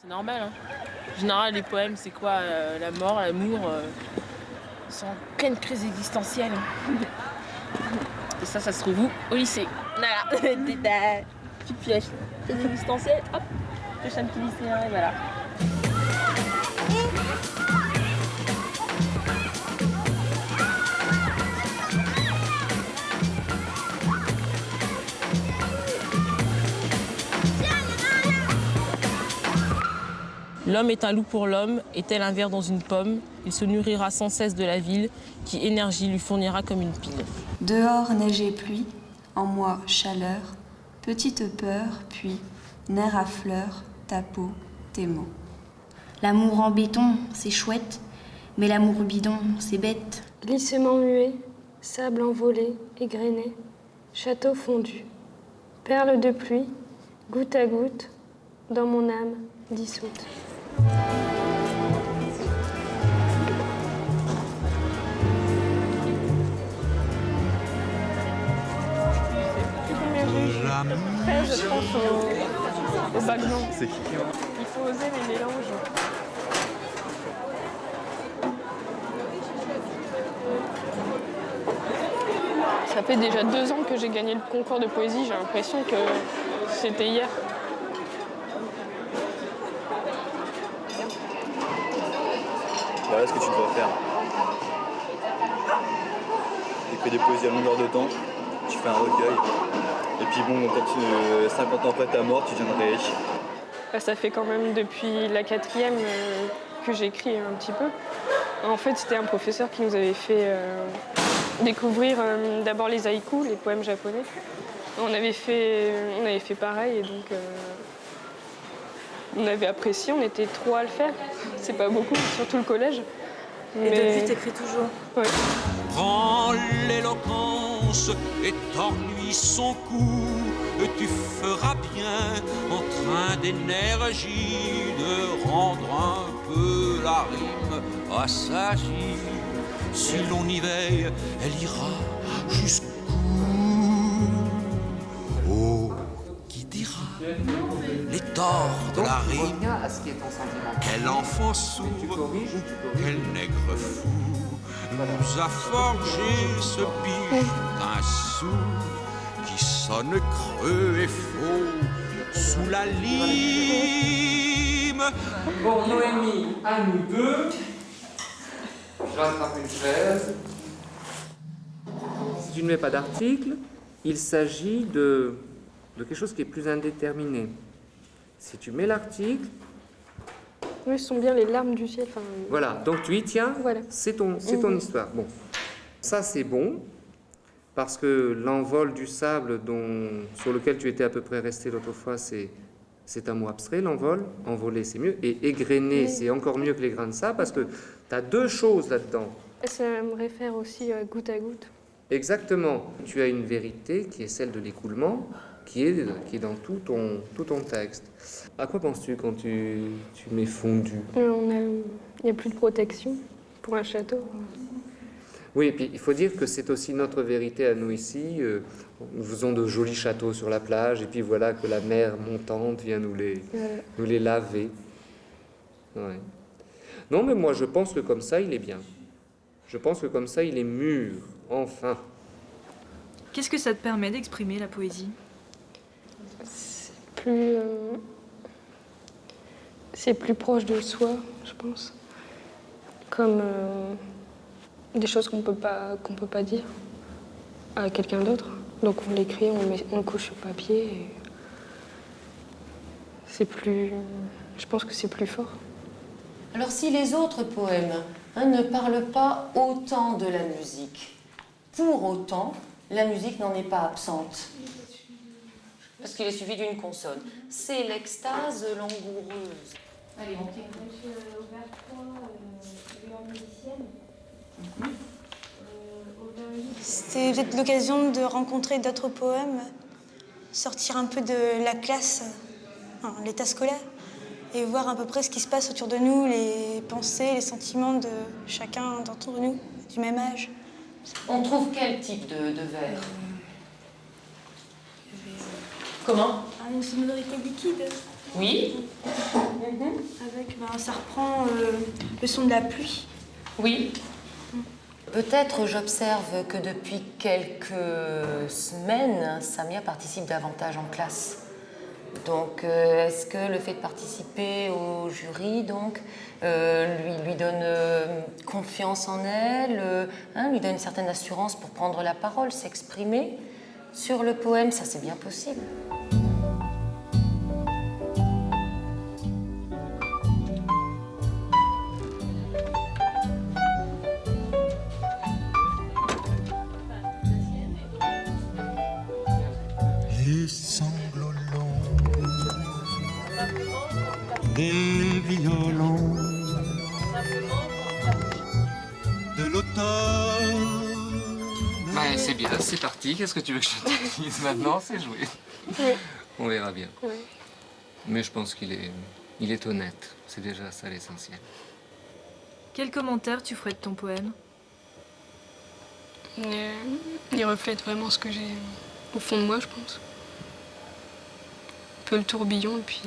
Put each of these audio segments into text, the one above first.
C'est normal, hein. En général, les poèmes, c'est quoi? La mort, l'amour, ils sont en pleine crise existentielle. Et ça se trouve où? Au lycée. Voilà. Tu pioches. Crise existentielle, hop, pioche un petit lycéen et voilà. L'homme est un loup pour l'homme, et tel un ver dans une pomme, il se nourrira sans cesse de la ville, qui énergie lui fournira comme une pile. Dehors neige et pluie, en moi chaleur, petite peur, puis nerf à fleurs, ta peau, tes mots. L'amour en béton, c'est chouette, mais l'amour bidon, c'est bête. Glissement muet, sable envolé, égrené, château fondu, perles de pluie, goutte à goutte, dans mon âme dissoute. Après, je pense au bagnon. C'est qui? Il faut oser les mélanges. Ça fait déjà 2 ans que j'ai gagné le concours de poésie. J'ai l'impression que c'était hier. Voilà ce que tu dois faire. Tu fais des poésies à longueur de temps, tu fais un recueil. Et puis bon, quand 50 ans après ta mort, tu deviendrais riche. Ça fait quand même depuis la 4e que j'écris un petit peu. En fait, c'était un professeur qui nous avait fait découvrir d'abord les haïkus, les poèmes japonais. On avait fait pareil et donc on avait apprécié, on était 3 à le faire. C'est pas beaucoup, surtout le collège. Et depuis, t'écris toujours? Ouais. Prends l'éloquence et tords-lui son cou, et tu feras bien, en train d'énergie, de rendre un peu la rime à sa gîte. Si l'on y veille, elle ira jusqu'où? Oh, qui dira les torts de la rime? Quel enfant sourd, quel nègre fou nous a forgé ce biche d'un sou qui sonne creux et faux sous la lime. Bon, Noémie, à nous deux. Je rattrape une chaise. Si tu ne mets pas d'article, il s'agit de quelque chose qui est plus indéterminé. Si tu mets l'article... Oui, ce sont bien les larmes du ciel. Voilà, donc tu y tiens, voilà. C'est ton histoire. Bon, ça c'est bon, parce que l'envol du sable sur lequel tu étais à peu près resté l'autre fois, c'est un mot abstrait, l'envol. Envoler, c'est mieux. Et égrener, c'est encore mieux que les grains de sable, parce que tu as 2 choses là-dedans. Ça me réfère aussi goutte à goutte. Exactement. Tu as une vérité qui est celle de l'écoulement, qui est dans tout ton texte. À quoi penses-tu quand tu mets fondu? Il n'y a plus de protection pour un château. Oui, et puis il faut dire que c'est aussi notre vérité à nous ici. Nous faisons de jolis châteaux sur la plage, et puis voilà que la mer montante vient nous les laver. Ouais. Non, mais moi je pense que comme ça, il est bien. Je pense que comme ça, il est mûr, enfin. Qu'est-ce que ça te permet d'exprimer, la poésie? C'est plus proche de soi, je pense. Comme des choses qu'on peut pas dire à quelqu'un d'autre. Donc on l'écrit, on le couche sur papier. Et je pense que c'est plus fort. Alors si les autres poèmes ne parlent pas autant de la musique, pour autant, la musique n'en est pas absente. Parce qu'il est suivi d'une consonne. C'est l'extase langoureuse. Allez, on t'écoute. Monsieur Aubert III, musicienne. C'était peut-être l'occasion de rencontrer d'autres poèmes, sortir un peu de la classe, l'état scolaire, et voir à peu près ce qui se passe autour de nous, les pensées, les sentiments de chacun d'entre nous, du même âge. On trouve quel type de vers? Comment? Une sonorité liquide. Oui. Avec, ça reprend le son de la pluie. Oui. Peut-être j'observe que depuis quelques semaines, Samia participe davantage en classe. Donc, est-ce que le fait de participer au jury, donc, lui donne confiance en elle, lui donne une certaine assurance pour prendre la parole, s'exprimer sur le poème? Ça, c'est bien possible. Les sanglots longs des violons de l'automne. Ouais, c'est bien, c'est parti. Qu'est-ce que tu veux que je te dise maintenant? C'est joué. Oui. On verra bien. Oui. Mais je pense qu'il est honnête. C'est déjà ça l'essentiel. Quel commentaire tu ferais de ton poème? Il reflète vraiment ce que j'ai au fond de moi, je pense. Un peu le tourbillon et puis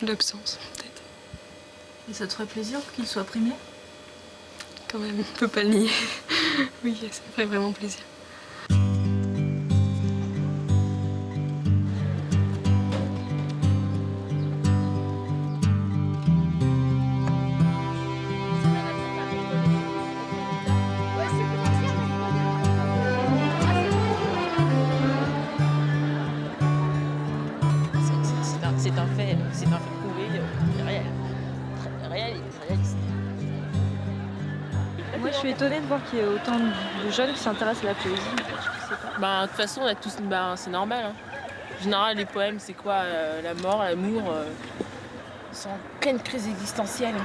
l'absence, peut-être. Et ça te ferait plaisir qu'il soit primé? Quand même, on peut pas le nier. Oui, ça me ferait vraiment plaisir. C'est un fait prouvé, réaliste. Moi, je suis étonnée de voir qu'il y ait autant de jeunes qui s'intéressent à la poésie. Je sais pas. De toute façon, on a tous, c'est normal. Hein. En général, les poèmes, c'est quoi? La mort, l'amour, sont en pleine crise existentielle.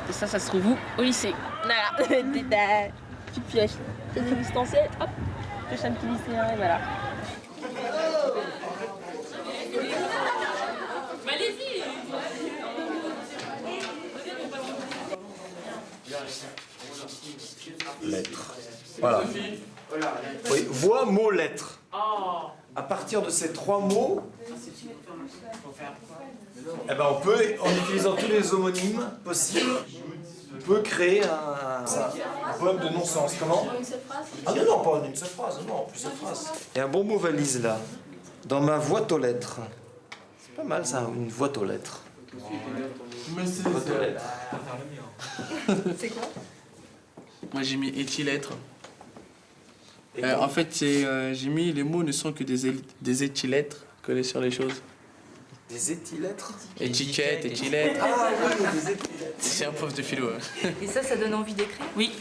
Et ça se trouve où? Au lycée. Voilà. Petite pioche. Crise existentielle, hop, pioche un petit lycéen et voilà. Lettre. Voilà. Oui, voix, mot, lettre. À partir de ces trois mots, on peut, en utilisant tous les homonymes possibles, on peut créer un poème de non-sens. Comment? Ah non, pas en une seule phrase, non, en plusieurs phrases. Il y a un bon mot valise là. Dans ma boîte aux lettres. C'est pas mal ça, une boîte aux lettres. Boîte aux lettres. C'est quoi? Moi j'ai mis étilettre. En fait, j'ai mis les mots ne sont que des étilettres collés sur les choses. Des étilettres? Étiquette, étilettre. Ah oui, des étilettres. C'est un prof de philo. Et ça donne envie d'écrire? Oui.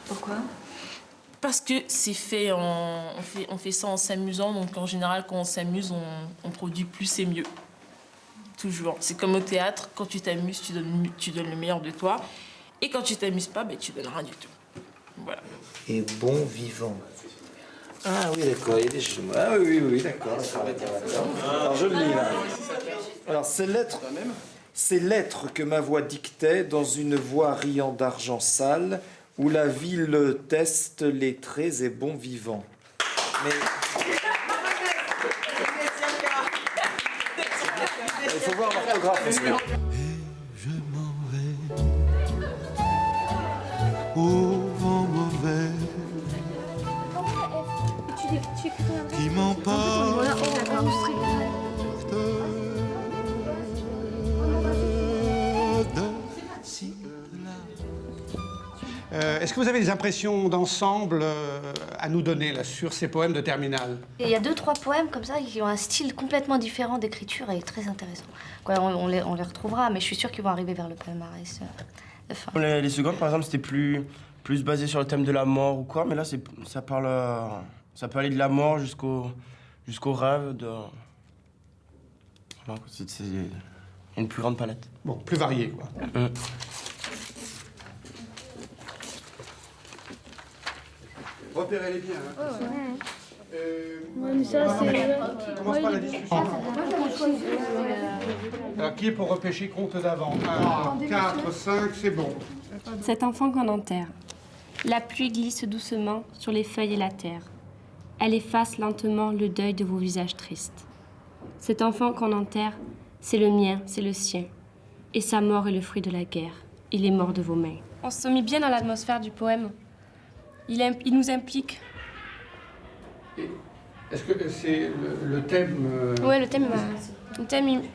Pourquoi? Parce que c'est fait, on fait ça en s'amusant, donc en général quand on s'amuse, on produit plus et mieux. Toujours. C'est comme au théâtre, quand tu t'amuses, tu donnes le meilleur de toi. Et quand tu t'amuses pas, tu donnes rien du tout. Voilà. Et bon vivant. Ah oui, d'accord, il y a des choses. Ah oui, d'accord. Alors je le lis là. Alors ces lettres que ma voix dictait dans une voix riant d'argent sale, où la ville teste les traits et bons vivants. Mais... il faut voir l'orthographe aussi. Je m'en vais au vent mauvais qui m'emporte. Est-ce que vous avez des impressions d'ensemble à nous donner là, sur ces poèmes de terminale? Il y a 2-3 poèmes comme ça qui ont un style complètement différent d'écriture et très intéressant. On les retrouvera, mais je suis sûre qu'ils vont arriver vers le palmarès de fin. Les secondes, par exemple, c'était plus basé sur le thème de la mort ou quoi, mais là, ça peut aller de la mort jusqu'au rêve. C'est une plus grande palette. Bon, plus variée, quoi. Repérez-les bien. Hein. Mais ça, c'est... On commence par la discussion. Alors, qui est pour repêcher compte d'avant? 1, 4, 5, c'est bon. Cet enfant qu'on enterre. La pluie glisse doucement sur les feuilles et la terre. Elle efface lentement le deuil de vos visages tristes. Cet enfant qu'on enterre, c'est le mien, c'est le sien. Et sa mort est le fruit de la guerre. Il est mort de vos mains. On se met bien dans l'atmosphère du poème. Il nous implique. Est-ce que c'est le thème Ouais, le thème,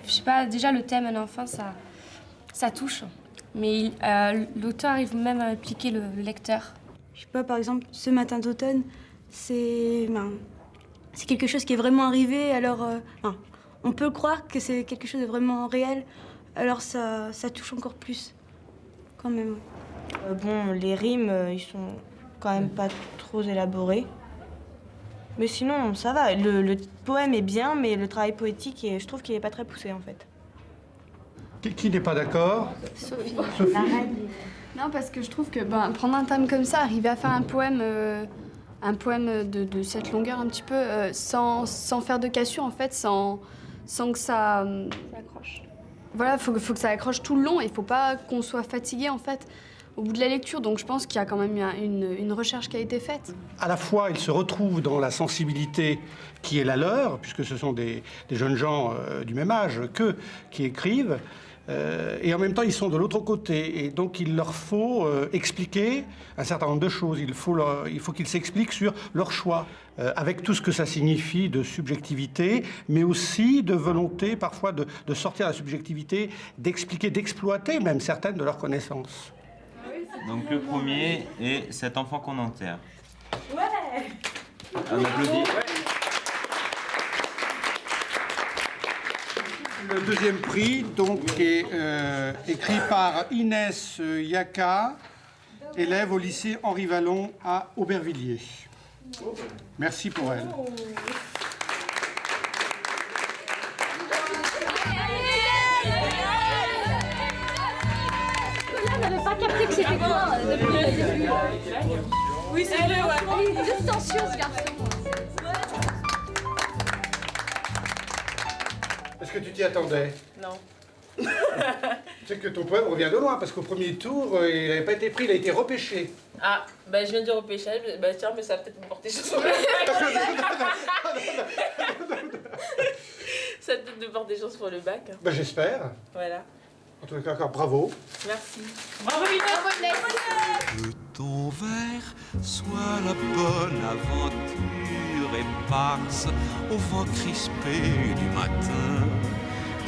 je sais pas, déjà le thème, un enfant, ça touche. Mais l'auteur arrive même à impliquer le lecteur. Je sais pas, par exemple, ce matin d'automne, c'est quelque chose qui est vraiment arrivé, alors on peut croire que c'est quelque chose de vraiment réel, alors ça touche encore plus, quand même. Bon, les rimes, ils sont quand même pas trop élaborés. Mais sinon, ça va. Le poème est bien, mais le travail poétique, je trouve qu'il est pas très poussé, en fait. Qui n'est pas d'accord? Sophie. Sophie. Non, parce que je trouve que prendre un thème comme ça, arriver à faire un poème de cette longueur un petit peu, sans faire de cassure, en fait, sans que ça accroche. Voilà, faut que ça accroche tout le long. Il faut pas qu'on soit fatigué, en fait, au bout de la lecture. Donc je pense qu'il y a quand même une recherche qui a été faite. À la fois, ils se retrouvent dans la sensibilité qui est la leur, puisque ce sont des jeunes gens du même âge qu'eux qui écrivent, et en même temps, ils sont de l'autre côté. Et donc, il leur faut expliquer un certain nombre de choses. Il faut qu'ils s'expliquent sur leur choix, avec tout ce que ça signifie de subjectivité, mais aussi de volonté, parfois, de sortir de la subjectivité, d'expliquer, d'exploiter même certaines de leurs connaissances. Donc le premier est cet enfant qu'on enterre. Ouais. On applaudit. Le deuxième prix donc, est écrit par Inès Yaka, élève au lycée Henri Vallon à Aubervilliers. Merci pour elle. On n'avait pas capté que c'était quoi depuis le début. Oui, c'est vrai, ouais. Il est juste anxieux, ce garçon. Est-ce que tu t'y attendais? Non. C'est que ton poème revient de loin, parce qu'au premier tour, il n'avait pas été pris, il a été repêché. Ah, bah je viens du repêchage, bah tiens, mais ça va peut-être me porter chance pour le bac. Ça va peut-être me porter chance pour le bac. Hein. Bah, j'espère. Voilà. En tout cas, encore bravo. Merci. Bravo, Inès. Que ton vers soit la bonne aventure éparse au vent crispé du matin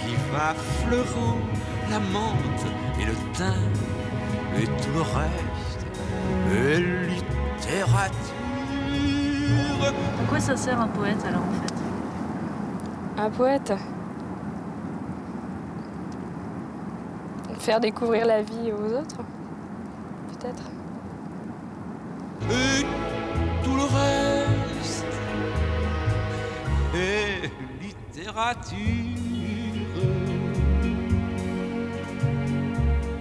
qui va fleurant la menthe et le thym et tout le reste est littérature. À quoi ça sert un poète alors en fait? Un poète? Faire découvrir la vie aux autres, peut-être. Et tout le reste est littérature.